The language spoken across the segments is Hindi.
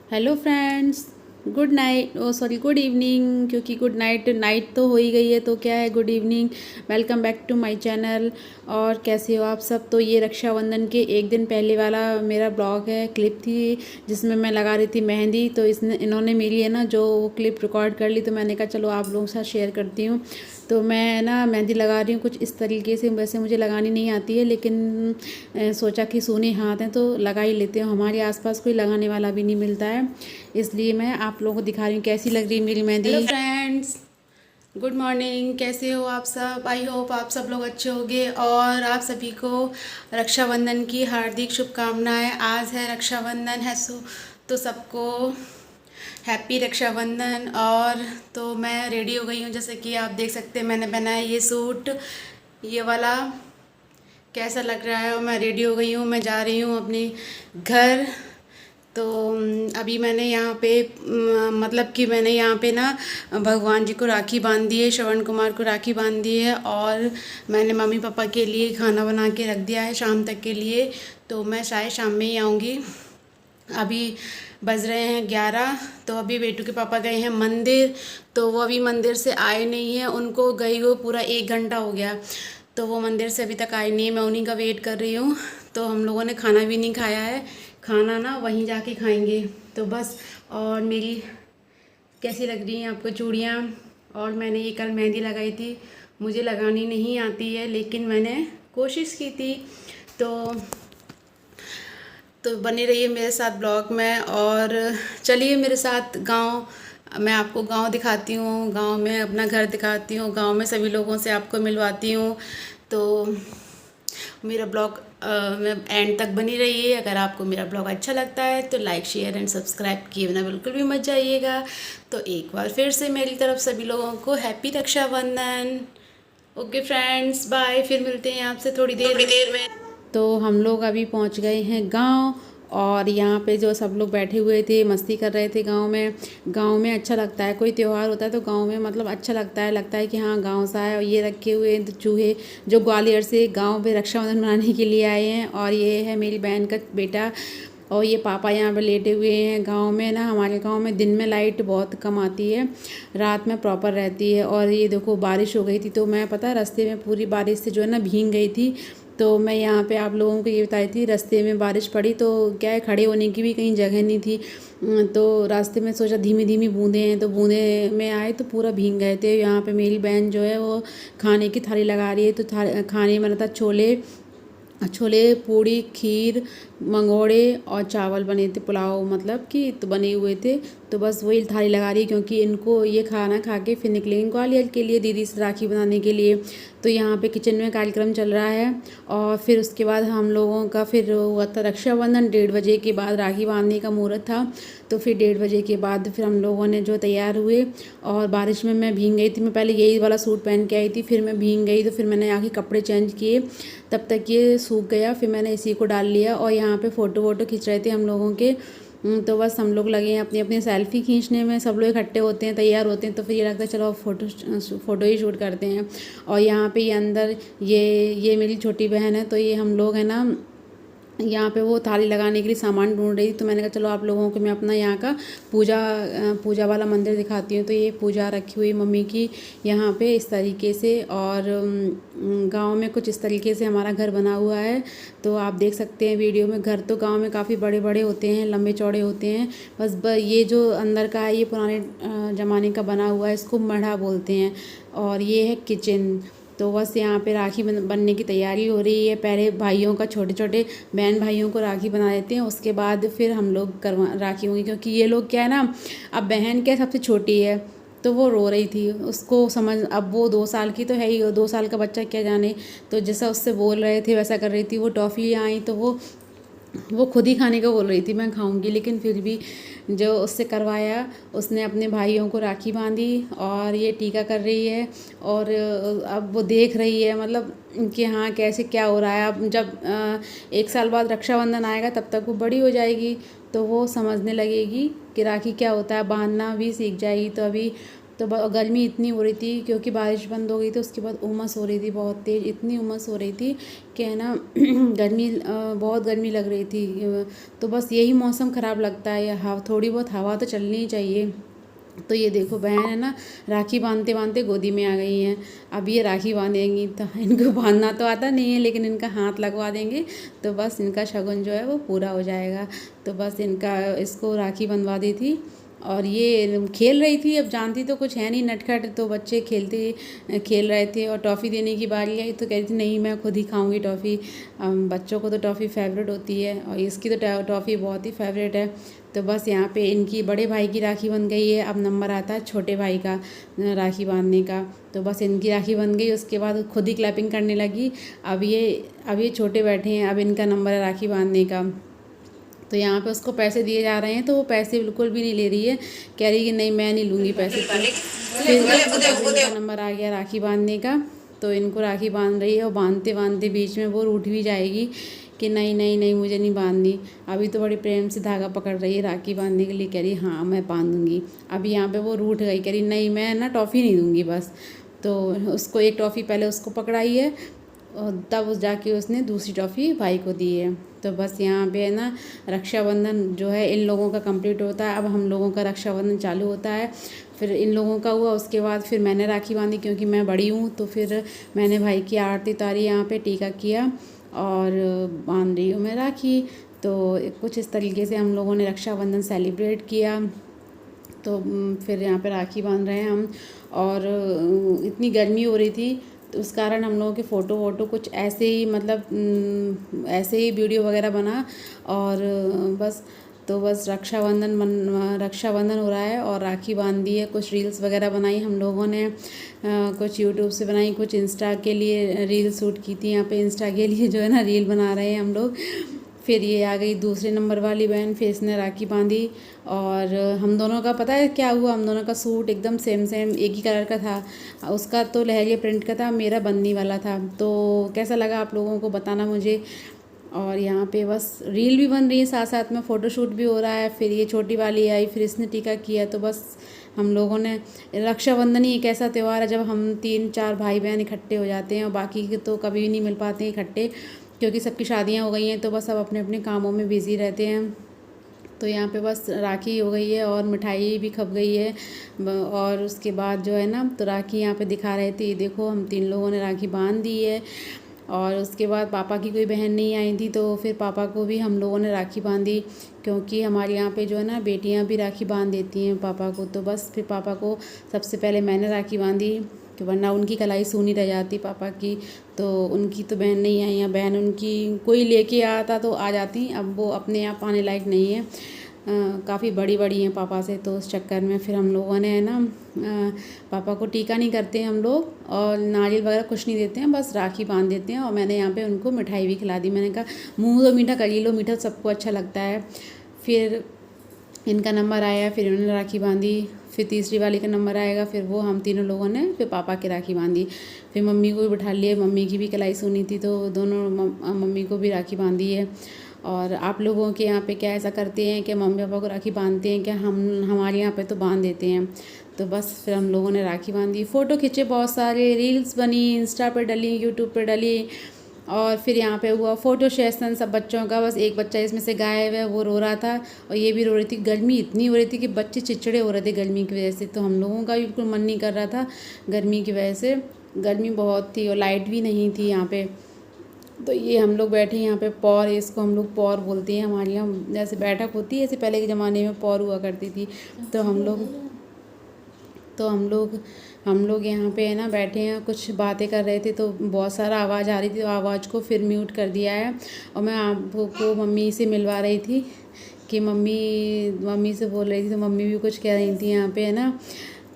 Hello friends. Good night, oh sorry, good evening, क्योंकि गुड नाइट नाइट तो हो ही गई है तो क्या है, good evening. Welcome back to my channel. और कैसे हो आप सब। तो ये रक्षाबंधन के एक दिन पहले वाला मेरा ब्लॉग है, क्लिप थी जिसमें मैं लगा रही थी मेहंदी। तो इन्होंने मेरी है ना जो वो क्लिप रिकॉर्ड कर ली, तो मैंने कहा चलो आप लोगों के साथ शेयर करती हूँ। तो मैं ना मेहंदी लगा रही हूँ कुछ इस तरीके से। वैसे मुझे लगानी नहीं आती है, लेकिन सोचा कि सूने हाथ हैं तो लगा ही लेते हो। हमारे आसपास कोई लगाने वाला भी नहीं मिलता है, इसलिए मैं आप लोगों को दिखा रही हूँ कैसी लग रही है मेरी mehndi. Hello friends, good morning. कैसे हो आप सब। आई होप आप सब लोग अच्छे होंगे और आप सभी को रक्षाबंधन की हार्दिक शुभकामनाएं। आज है रक्षाबंधन है तो सबको हैप्पी रक्षाबंधन। और तो मैं रेडी हो गई हूँ, जैसे कि आप देख सकते हैं मैंने पहना है ये सूट, ये वाला। कैसा लग रहा है। और मैं रेडी हो गई हूँ, मैं जा रही हूँ अपने घर। तो अभी मैंने यहाँ पे मतलब कि मैंने यहाँ पे ना भगवान जी को राखी बांध दी है, श्रवण कुमार को राखी बांध दी है। और मैंने मम्मी पापा के लिए खाना बना के रख दिया है शाम तक के लिए। तो मैं शायद शाम में ही आऊँगी। अभी बज रहे हैं 11। तो अभी बेटू के पापा गए हैं मंदिर, तो वो अभी मंदिर से आए नहीं हैं। उनको गई हुए पूरा 1 घंटा हो गया, तो वो मंदिर से अभी तक आए नहीं है। मैं उन्हीं का वेट कर रही हूँ। तो हम लोगों ने खाना भी नहीं खाया है, खाना ना वहीं जाके खाएंगे। तो बस। और मेरी कैसी लग रही हैं आपको चूड़ियाँ। और मैंने ये कल मेहंदी लगाई थी, मुझे लगानी नहीं आती है लेकिन मैंने कोशिश की थी। तो बने रहिए मेरे साथ ब्लॉग में। और चलिए मेरे साथ गांव, मैं आपको गांव दिखाती हूँ, गांव में अपना घर दिखाती हूँ, गांव में सभी लोगों से आपको मिलवाती हूँ। तो मेरा ब्लॉग में एंड तक बनी रहिए। अगर आपको मेरा ब्लॉग अच्छा लगता है तो लाइक शेयर एंड सब्सक्राइब किए बिना बिल्कुल भी मत जाइएगा। तो एक बार फिर से मेरी तरफ सभी लोगों को happy Rakshabandhan. Okay friends, bye. फिर मिलते हैं आपसे थोड़ी देर में। तो हम लोग अभी पहुंच गए हैं गांव। और यहाँ पे जो सब लोग बैठे हुए थे मस्ती कर रहे थे गांव में। गांव में अच्छा लगता है, कोई त्यौहार होता है तो गांव में मतलब अच्छा लगता है कि हाँ गांव सा है। और ये रखे हुए हैं तो चूहे जो ग्वालियर से गांव पे रक्षाबंधन मनाने के लिए आए हैं। और ये है मेरी बहन का बेटा। और ये पापा यहाँ पे लेटे हुए हैं। गांव में ना, हमारे गांव में दिन में लाइट बहुत कम आती है, रात में प्रॉपर रहती है। और ये देखो बारिश हो गई थी, तो मैं पता रास्ते में पूरी बारिश से जो है ना भीग गई थी। तो मैं यहाँ पे आप लोगों को ये बताई थी, रास्ते में बारिश पड़ी तो क्या है, खड़े होने की भी कहीं जगह नहीं थी। तो रास्ते में सोचा धीमी धीमी बूंदे हैं, तो बूंदे में आए तो पूरा भीग गए थे। यहाँ पे मेरी बहन जो है वो खाने की थाली लगा रही है। तो खाने में था छोले, छोले पूड़ी खीर मंगोड़े और चावल बने थे, पुलाव मतलब कि तो बने हुए थे। तो बस वही थाली लगा रही है, क्योंकि इनको ये खाना खा के फिर निकलेंगे ग्वालियर के लिए दीदी से राखी बनाने के लिए। तो यहाँ पे किचन में कार्यक्रम चल रहा है। और फिर उसके बाद हम लोगों का फिर हुआ था रक्षाबंधन। 1:30 के बाद राखी बांधने का मुहूर्त था। तो फिर 1:30 के बाद फिर हम लोगों ने जो तैयार हुए। और बारिश में मैं भीग गई थी, मैं पहले यही वाला सूट पहन के आई थी, फिर मैं भीग गई तो फिर मैंने आके कपड़े चेंज किए। तब तक ये सूख गया, फिर मैंने इसी को डाल लिया। और यहाँ पे फ़ोटो वोटो खींच रहे थे हम लोगों के। तो बस हम लोग लगे हैं अपनी अपनी सेल्फ़ी खींचने में। सब लोग इकट्ठे होते हैं, तैयार होते हैं, तो फिर ये लगता है चलो फ़ोटो ही शूट करते हैं। और यहाँ पे ये अंदर ये मेरी छोटी बहन है। तो ये हम लोग हैं ना यहाँ पे वो थाली लगाने के लिए सामान ढूंढ रही थी। तो मैंने कहा चलो आप लोगों को मैं अपना यहाँ का पूजा वाला मंदिर दिखाती हूँ। तो ये पूजा रखी हुई मम्मी की यहाँ पे इस तरीके से। और गांव में कुछ इस तरीके से हमारा घर बना हुआ है। तो आप देख सकते हैं वीडियो में। घर तो गांव में काफ़ी बड़े बड़े होते हैं, लंबे चौड़े होते हैं। ये जो अंदर का है ये पुराने ज़माने का बना हुआ है, इसको मढ़ा बोलते हैं। और ये है किचन। तो बस यहाँ पे राखी बनने की तैयारी हो रही है। पहले भाइयों का, छोटे छोटे बहन भाइयों को राखी बना देते हैं, उसके बाद फिर हम लोग करवा राखी होंगी। क्योंकि ये लोग क्या है ना, अब बहन क्या सबसे छोटी है तो वो रो रही थी, उसको समझ, अब वो 2 साल की तो है ही, 2 साल का बच्चा क्या जाने। तो जैसा उससे बोल रहे थे वैसा कर रही थी। वो टॉफ़ी आई तो वो खुद ही खाने को बोल रही थी, मैं खाऊंगी, लेकिन फिर भी जो उससे करवाया उसने अपने भाइयों को राखी बांधी। और ये टीका कर रही है। और अब वो देख रही है मतलब कि हाँ कैसे क्या हो रहा है। अब जब 1 साल बाद रक्षाबंधन आएगा तब तक वो बड़ी हो जाएगी, तो वो समझने लगेगी कि राखी क्या होता है, बांधना भी सीख जाएगी। तो अभी तो गर्मी इतनी हो रही थी क्योंकि बारिश बंद हो गई थी, उसके बाद उमस हो रही थी बहुत तेज़, इतनी उमस हो रही थी कि है ना गर्मी बहुत गर्मी लग रही थी। तो बस यही मौसम ख़राब लगता है, या थोड़ी बहुत हवा तो चलनी ही चाहिए। तो ये देखो बहन है ना राखी बांधते बांधते गोदी में आ गई हैं। अब ये राखी बांधेंगी तो इनको बांधना तो आता नहीं है, लेकिन इनका हाथ लगवा देंगे तो बस इनका शगुन जो है वो पूरा हो जाएगा। तो बस इसको राखी बंधवा दी थी और ये खेल रही थी। अब जानती तो कुछ है नहीं, नटखट, तो बच्चे खेल रहे थे और टॉफ़ी देने की बारी आई तो कह रही थी नहीं मैं खुद ही खाऊंगी टॉफ़ी। बच्चों को तो टॉफ़ी फेवरेट होती है और इसकी तो टॉफ़ी बहुत ही फेवरेट है। तो बस यहाँ पे इनकी बड़े भाई की राखी बन गई है, अब नंबर आता है छोटे भाई का राखी बांधने का। तो बस इनकी राखी बन गई, उसके बाद खुद ही क्लैपिंग करने लगी। अब ये छोटे बैठे हैं, अब इनका नंबर है राखी बांधने का। तो यहाँ पे उसको पैसे दिए जा रहे हैं तो वो पैसे बिल्कुल भी नहीं ले रही है, कह रही कि नहीं मैं नहीं लूँगी पैसे। फिर इनका नंबर आ गया राखी बांधने का, तो इनको राखी बांध रही है और बांधते बांधते बीच में वो रूठ भी जाएगी कि नहीं नहीं नहीं मुझे नहीं बांधनी। अभी तो बड़ी प्रेम से धागा पकड़ रही है राखी बांधने के लिए, कह रही हाँ मैं बांध दूँगी। अभी यहाँ पे वो रूठ गई, कह रही नहीं मैं ना टॉफ़ी नहीं दूँगी बस। तो उसको एक टॉफ़ी पहले उसको पकड़ाई है और तब जाके उसने दूसरी टॉफ़ी भाई को दी है। तो बस यहाँ पे है ना रक्षाबंधन जो है इन लोगों का कंप्लीट होता है, अब हम लोगों का रक्षाबंधन चालू होता है। फिर इन लोगों का हुआ, उसके बाद फिर मैंने राखी बांधी क्योंकि मैं बड़ी हूँ, तो फिर मैंने भाई की आरती उतारी, यहाँ पे टीका किया और बांध रही हूँ मैं राखी। तो कुछ इस तरीके से हम लोगों ने रक्षाबंधन सेलिब्रेट किया। तो फिर यहाँ पे राखी बांध रहे हैं हम, और इतनी गर्मी हो रही थी तो उस कारण हम लोगों के फ़ोटो वोटो कुछ ऐसे ही मतलब ऐसे ही वीडियो वगैरह बना और बस। तो बस रक्षाबंधन हो रहा है और राखी बांध दी है। कुछ रील्स वगैरह बनाई हम लोगों ने, कुछ यूट्यूब से बनाई, कुछ इंस्टा के लिए रील शूट की थी। यहाँ पे इंस्टा के लिए जो है ना रील बना रहे हैं हम लोग। फिर ये आ गई दूसरे नंबर वाली बहन, फिर इसने राखी बांधी और हम दोनों का पता है क्या हुआ, हम दोनों का सूट एकदम सेम एक ही कलर का था। उसका तो लहरिया प्रिंट का था, मेरा बन्नी वाला था। तो कैसा लगा आप लोगों को बताना मुझे। और यहाँ पे बस रील भी बन रही है, साथ साथ में फ़ोटोशूट भी हो रहा है। फिर ये छोटी वाली आई, फिर इसने टीका किया। तो बस हम लोगों ने, रक्षाबंधन ही एक ऐसा त्यौहार है जब हम 3-4 भाई बहन इकट्ठे हो जाते हैं और बाकी के तो कभी भी नहीं मिल पाते इकट्ठे, क्योंकि सबकी शादियां हो गई हैं तो बस सब अपने अपने कामों में बिज़ी रहते हैं। तो यहाँ पे बस राखी हो गई है और मिठाई भी खप गई है। और उसके बाद जो है ना तो राखी यहाँ पे दिखा रहे थे, देखो हम 3 लोगों ने राखी बांध दी है। और उसके बाद पापा की कोई बहन नहीं आई थी तो फिर पापा को भी हम लोगों ने राखी बांधी, क्योंकि हमारे यहाँ पे जो है ना बेटियाँ भी राखी बांध देती हैं पापा को। तो बस फिर पापा को सबसे पहले मैंने राखी बांधी, तो वरना उनकी कलाई सूनी रह जाती पापा की। तो उनकी तो बहन नहीं आई, या बहन उनकी कोई लेके आता तो आ जाती, अब वो अपने आप आने लायक नहीं है, काफ़ी बड़ी बड़ी हैं पापा से। तो उस चक्कर में फिर हम लोगों ने है ना पापा को टीका नहीं करते हैं हम लोग और नारियल वगैरह कुछ नहीं देते हैं, बस राखी बांध देते हैं। और मैंने यहाँ पे उनको मिठाई भी खिला दी, मैंने कहा मुँह तो मीठा कर ही लो, मीठा सबको अच्छा लगता है। फिर इनका नंबर आया, फिर इन्होंने राखी बांधी। फिर तीसरी वाली का नंबर आएगा, फिर वो हम तीनों लोगों ने फिर पापा की राखी बांधी। फिर मम्मी को भी बिठा लिया, मम्मी की भी कलाई सुनी थी तो दोनों मम्मी को भी राखी बांधी है। और आप लोगों के यहाँ पे क्या ऐसा करते हैं कि मम्मी पापा को राखी बांधते हैं क्या? हमारे यहाँ पे तो बांध देते हैं। तो बस फिर हम लोगों ने राखी बांधी, फ़ोटो खींचे, बहुत सारे रील्स बनी, इंस्टा पर डली, यूट्यूब पर डली। और फिर यहाँ पे हुआ फ़ोटो सेशन सब बच्चों का। बस एक बच्चा इसमें से गायब है, वो रो रहा था और ये भी रो रही थी। गर्मी इतनी हो रही थी कि बच्चे चिड़चिड़े हो रहे थे गर्मी की वजह से, तो हम लोगों का भी बिल्कुल मन नहीं कर रहा था गर्मी की वजह से। गर्मी बहुत थी और लाइट भी नहीं थी यहाँ पे। तो ये हम लोग बैठे यहाँ पे पौर, इसको हम लोग पौर बोलते हैं हमारे यहाँ, जैसे बैठक होती है ऐसे पहले के ज़माने में पौर हुआ करती थी। तो हम लोग यहाँ पे है ना बैठे हैं, कुछ बातें कर रहे थे तो बहुत सारा आवाज़ आ रही थी, तो आवाज़ को फिर म्यूट कर दिया है। और मैं आपको मम्मी से मिलवा रही थी कि मम्मी से बोल रही थी, तो मम्मी भी कुछ कह रही थी यहाँ पे है ना।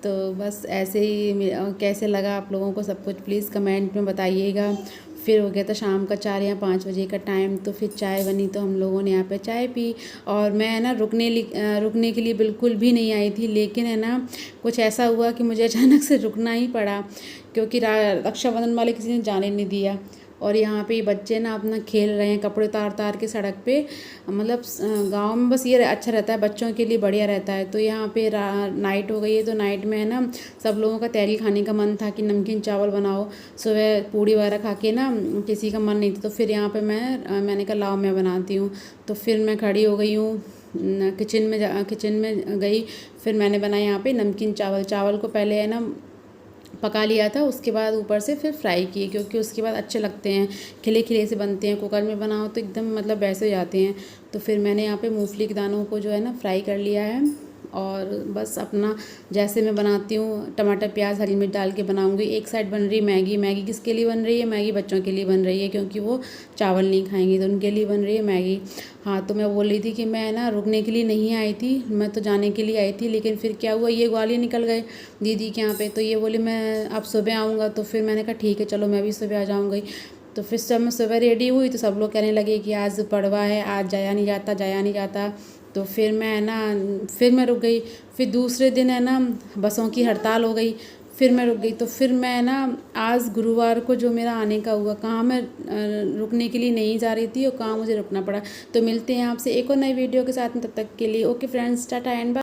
तो बस ऐसे ही कैसे लगा आप लोगों को सब कुछ प्लीज़ कमेंट में बताइएगा। फिर हो गया था शाम का 4 या 5 बजे का टाइम, तो फिर चाय बनी तो हम लोगों ने यहाँ पे चाय पी। और मैं है ना रुकने के लिए बिल्कुल भी नहीं आई थी, लेकिन है ना कुछ ऐसा हुआ कि मुझे अचानक से रुकना ही पड़ा, क्योंकि रक्षाबंधन वाले किसी ने जाने नहीं दिया। और यहाँ पे बच्चे ना अपना खेल रहे हैं कपड़े उतार उतार के सड़क पे। मतलब गांव में बस ये अच्छा रहता है, बच्चों के लिए बढ़िया रहता है। तो यहाँ पे नाइट हो गई है, तो नाइट में है ना सब लोगों का तहरी खाने का मन था कि नमकीन चावल बनाओ। सुबह पूड़ी वगैरह खा के ना किसी का मन नहीं था, तो फिर यहाँ पे मैंने कहा लाओ मैं बनाती हूँ। तो फिर मैं खड़ी हो गई हूँ किचन में गई। फिर मैंने बनाया यहाँ पे नमकीन चावल। चावल को पहले है ना पका लिया था, उसके बाद ऊपर से फिर फ्राई किए, क्योंकि उसके बाद अच्छे लगते हैं, खिले खिले से बनते हैं। कुकर में बनाओ तो एकदम मतलब वैसे हो जाते हैं। तो फिर मैंने यहाँ पे मूंगफली के दानों को जो है ना फ्राई कर लिया है, और बस अपना जैसे मैं बनाती हूँ टमाटर प्याज हरी मिर्च डाल के बनाऊँगी। एक साइड बन रही मैगी। मैगी किसके लिए बन रही है? मैगी बच्चों के लिए बन रही है, क्योंकि वो चावल नहीं खाएंगे, तो उनके लिए बन रही है मैगी। हाँ, तो मैं बोल रही थी कि मैं ना रुकने के लिए नहीं आई थी, मैं तो जाने के लिए आई थी। लेकिन फिर क्या हुआ, ये ग्वालियर निकल गए दीदी के यहाँ पे। तो ये बोले मैं अब सुबह आऊँगा। तो फिर मैंने कहा ठीक है चलो मैं भी सुबह आ जाऊँगी। तो फिर जब मैं सुबह रेडी हुई तो सब लोग कहने लगे कि आज पड़वा है, आज जाया नहीं जाता, जाया नहीं जाता। तो फिर मैं रुक गई। फिर दूसरे दिन है ना बसों की हड़ताल हो गई, फिर मैं रुक गई। तो फिर मैं ना आज गुरुवार को जो मेरा आने का हुआ, कहाँ मैं रुकने के लिए नहीं जा रही थी और कहाँ मुझे रुकना पड़ा। तो मिलते हैं आपसे एक और नई वीडियो के साथ में, तब तक के लिए okay friends, tata and bye.